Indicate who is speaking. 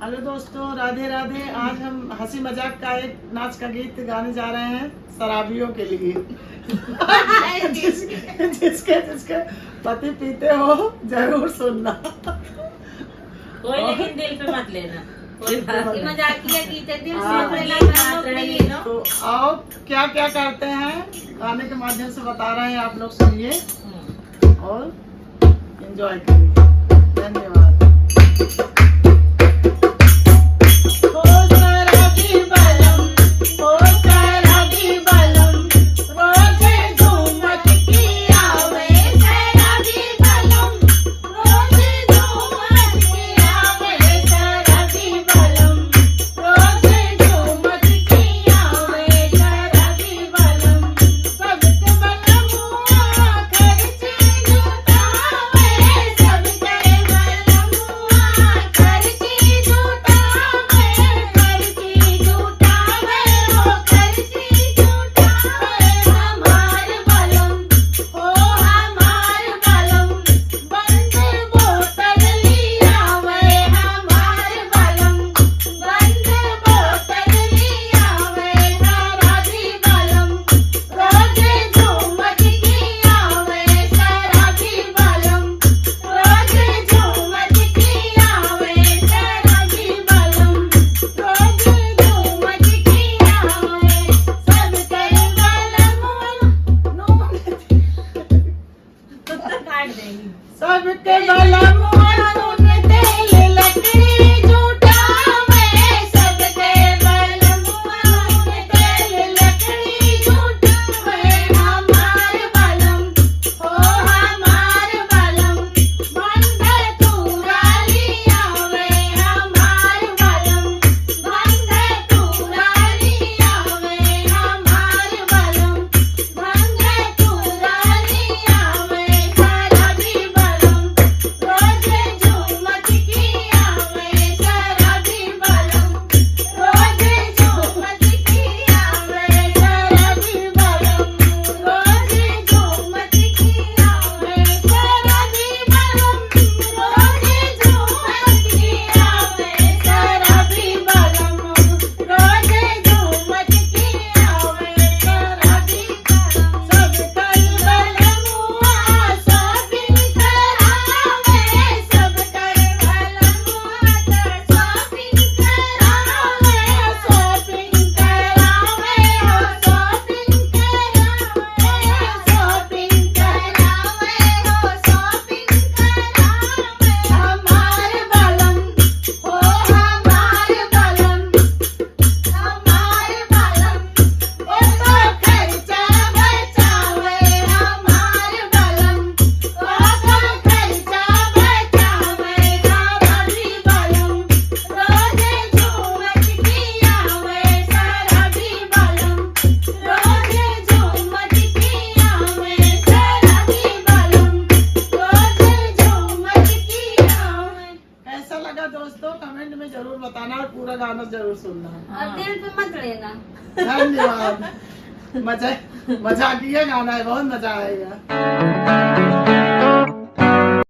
Speaker 1: Hello दोस्तों, राधे राधे। आज हम हंसी मजाक का एक नाच का गीत गाने जा रहे हैं शराबियों के लिए। जिसके पति पीते हो जरूर सुनना।
Speaker 2: कोई लेकिन दिल पे मत लेना, कोई बात नहीं।
Speaker 3: मजाकिया गीत है, दिल
Speaker 1: हाँ,
Speaker 3: से
Speaker 1: तो आओ क्या क्या करते हैं गाने के माध्यम से बता रहे हैं, आप लोग सुनिए और एंजॉय करिए। धन्यवाद। सबके बलम तेल लकड़ी जुटावे, सबके बलम तेल लकड़ी जुटावे। हमार बलम हो हमार बलम बंध तुराली आवे, हमार बलम बंध तुराली आवे, हमार बलम बंध तुराली आवे। दोस्तों कमेंट में जरूर बताना और पूरा गाना जरूर सुनना।
Speaker 3: और दिल पे मत लेना।
Speaker 1: धन्यवाद। मजाकिया गाना है, बहुत मजा आएगा।